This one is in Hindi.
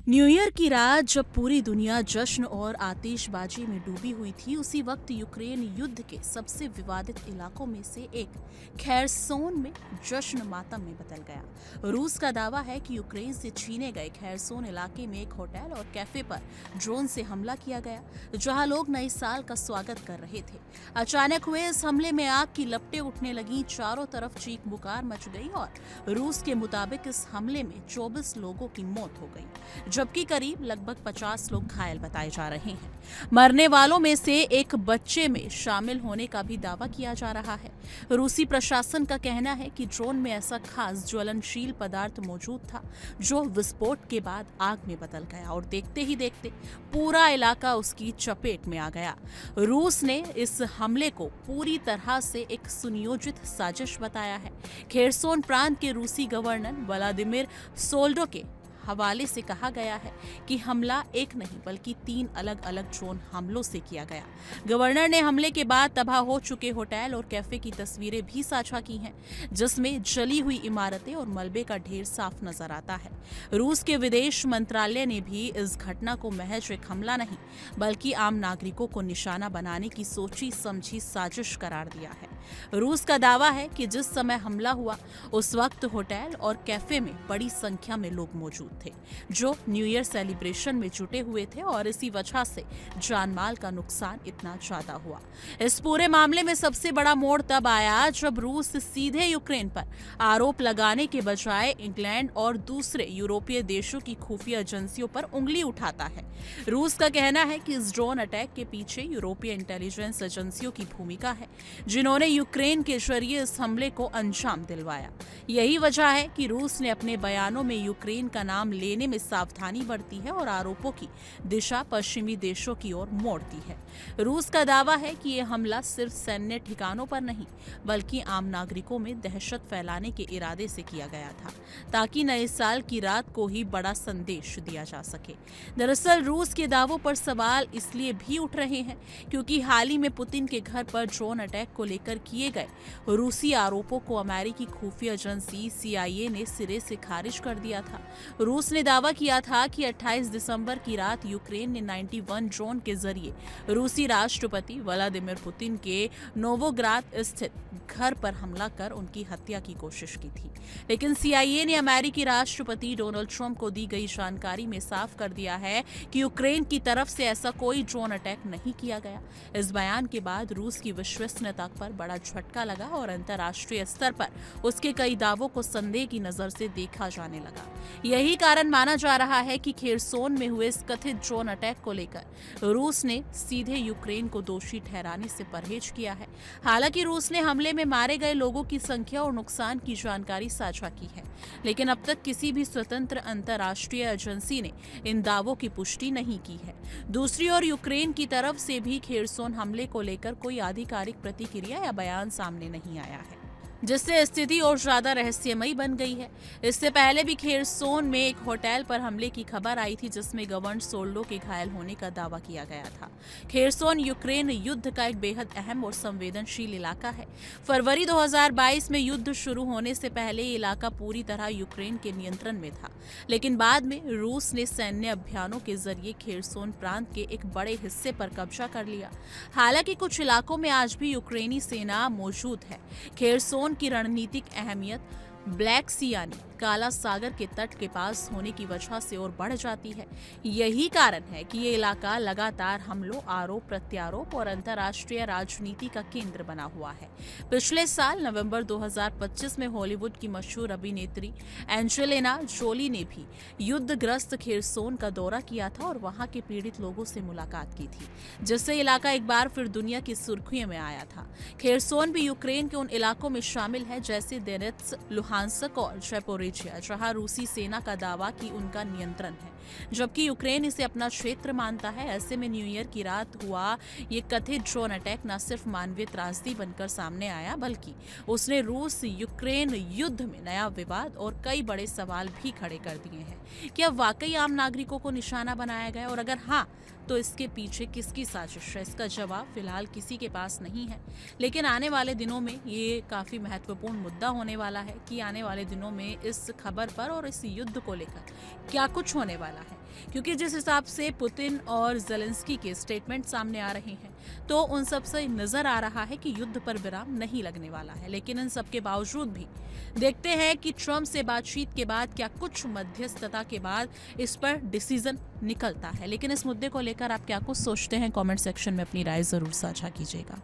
न्यू ईयर की रात जब पूरी दुनिया जश्न और आतिशबाजी में डूबी हुई थी, उसी वक्त यूक्रेन युद्ध के सबसे विवादित इलाकों में से एक खैरसोन में जश्न मातम में बदल गया। रूस का दावा है कि यूक्रेन से छीने गए खैरसोन इलाके में एक होटल और कैफे पर ड्रोन से हमला किया गया, जहां लोग नए साल का स्वागत कर रहे थे। अचानक हुए इस हमले में आग की लपटें उठने लगी, चारों तरफ चीख पुकार मच गई और रूस के मुताबिक इस हमले में 24 लोगों की मौत हो गई, जबकि करीब लगभग 50 लोग घायल बताए जा रहे हैं। मरने वालों में से एक बच्चे में शामिल होने का भी दावा किया जा रहा है। रूसी प्रशासन का कहना है कि ड्रोन में ऐसा खास ज्वलनशील पदार्थ मौजूद था जो विस्फोट के बाद आग में बदल गया और देखते ही देखते पूरा इलाका उसकी चपेट में आ गया। रूस ने इस हमले को पूरी तरह से एक सुनियोजित साजिश बताया है। खेरसोन प्रांत के रूसी गवर्नर व्लादिमीर सोल्डो के हवाले से कहा गया है कि हमला एक नहीं बल्कि 3 अलग अलग ड्रोन हमलों से किया गया। गवर्नर ने हमले के बाद तबाह हो चुके होटल और कैफे की तस्वीरें भी साझा की हैं, जिसमें जली हुई इमारतें और मलबे का ढेर साफ नजर आता है। रूस के विदेश मंत्रालय ने भी इस घटना को महज एक हमला नहीं बल्कि आम नागरिकों को निशाना बनाने की सोची समझी साजिश करार दिया है। रूस का दावा है कि जिस समय हमला हुआ उस वक्त होटल और कैफे में बड़ी संख्या में लोग मौजूद थे जो न्यू ईयर सेलिब्रेशन में जुटे हुए थे और इसी वजह से जानमाल का नुकसान इतना ज्यादा हुआ। इस पूरे मामले में सबसे बड़ा मोड़ तब आया जब रूस सीधे यूक्रेन पर आरोप लगाने के बजाय इंग्लैंड और दूसरे यूरोपीय देशों की खुफिया एजेंसियों पर उंगली उठाता है। रूस का कहना है कि इस ड्रोन अटैक के पीछे यूरोपीय इंटेलिजेंस एजेंसियों की भूमिका है, जिन्होंने यूक्रेन के जरिए इस हमले को अंजाम दिलवाया। यही वजह है कि रूस ने अपने बयानों में यूक्रेन का नाम लेने में सावधानी बरती है और आरोपों की दिशा पश्चिमी देशों की ओर मोड़ दी है। रूस का दावा है कि यह हमला सिर्फ सैन्य ठिकानों पर नहीं बल्कि आम नागरिकों में दहशत फैलाने के इरादे से किया गया था, ताकि नए साल की रात को ही बड़ा संदेश दिया जा सके। दरअसल रूस के दावों पर सवाल इसलिए भी उठ रहे हैं क्योंकि हाल ही में पुतिन के घर पर ड्रोन अटैक को लेकर किए गए रूसी आरोपों को अमेरिकी खुफिया एजेंसी CIA ने सिरे से खारिज कर दिया था। रूस ने दावा किया था कि 28 दिसंबर की रात यूक्रेन ने 91 ड्रोन के जरिए रूसी राष्ट्रपति व्लादिमीर पुतिन के नोवोग्राद स्थित घर पर हमला कर उनकी हत्या की कोशिश की थी। लेकिन CIA ने अमेरिकी राष्ट्रपति डोनाल्ड ट्रंप को दी गई जानकारी में साफ कर दिया है कि यूक्रेन की तरफ से ऐसा कोई ड्रोन अटैक नहीं किया गया। इस बयान के बाद रूस की विश्वसनीयता पर बड़ा झटका लगा और अंतर्राष्ट्रीय स्तर पर उसके कई दावों को संदेह की नजर से देखा जाने लगा। यही कारण माना जा रहा है कि खेरसोन में हुए इस कथित ड्रोन अटैक को लेकर रूस ने सीधे यूक्रेन को दोषी ठहराने से परहेज किया है। हालांकि रूस ने हमले में मारे गए लोगों की संख्या और नुकसान की जानकारी साझा की है, लेकिन अब तक किसी भी स्वतंत्र अंतर्राष्ट्रीय एजेंसी ने इन दावों की पुष्टि नहीं की है। दूसरी ओर यूक्रेन की तरफ से भी खेरसोन हमले को लेकर कोई आधिकारिक प्रतिक्रिया या बयान सामने नहीं आया है, जिससे स्थिति और ज्यादा रहस्यमयी बन गई है। इससे पहले भी खेरसोन में एक होटल पर हमले की खबर आई थी, जिसमें गवर्नर सोल्डो के घायल होने का दावा किया गया था। खेरसोन यूक्रेन युद्ध का एक बेहद अहम और संवेदनशील इलाका है। फरवरी 2022 में युद्ध शुरू होने से पहले ये इलाका पूरी तरह यूक्रेन के नियंत्रण में था, लेकिन बाद में रूस ने सैन्य अभियानों के जरिए खेरसोन प्रांत के एक बड़े हिस्से पर कब्जा कर लिया। हालांकि कुछ इलाकों में आज भी यूक्रेनी सेना मौजूद है। खेरसोन की रणनीतिक अहमियत ब्लैक सी यानी काला सागर के तट के पास होने की वजह से और बढ़ जाती है। यही कारण है कि ये इलाका लगातार हमलों, आरोप प्रत्यारोप और अंतर्राष्ट्रीय राजनीति का केंद्र बना हुआ है। पिछले साल नवंबर 2025 में हॉलीवुड की मशहूर अभिनेत्री एंजेलिना जोली ने भी युद्धग्रस्त खेरसोन का दौरा किया था और वहां के पीड़ित लोगों से मुलाकात की थी, जिससे इलाका एक बार फिर दुनिया की सुर्खियों में आया था। खेरसोन भी यूक्रेन के उन इलाकों में शामिल है जैसे दोनेत्स्क, लुहांस्क और ज़ैपोरिजिया, जहां रूसी सेना का दावा कि उनका नियंत्रण है, जबकि यूक्रेन इसे अपना क्षेत्र मानता है। ऐसे में न्यू ईयर की रात हुआ ये कथित ड्रोन अटैक न सिर्फ मानवीय त्रासदी बनकर सामने आया, बल्कि उसने रूस यूक्रेन युद्ध में नया विवाद और कई बड़े सवाल भी खड़े कर दिए हैं। क्या वाकई आम नागरिकों को निशाना बनाया गया, और अगर हाँ तो इसके पीछे किसकी साजिश है? इसका जवाब फिलहाल किसी के पास नहीं है, लेकिन आने वाले दिनों में ये काफी महत्वपूर्ण मुद्दा होने वाला है कि आने वाले दिनों में इस इस खबर पर और इस युद्ध को लेकर क्या कुछ होने वाला है, क्योंकि जिस हिसाब से पुतिन और ज़ेलेंस्की के स्टेटमेंट सामने आ रहे हैं तो उन सब से नजर आ रहा है कि युद्ध पर विराम नहीं लगने वाला है। लेकिन इन सब के बावजूद भी देखते हैं कि ट्रंप से बातचीत के बाद क्या कुछ मध्यस्थता के बाद इस पर डिसीजन निकलता है। लेकिन इस मुद्दे को लेकर आप क्या कुछ सोचते हैं, कमेंट सेक्शन में अपनी राय जरूर साझा कीजिएगा।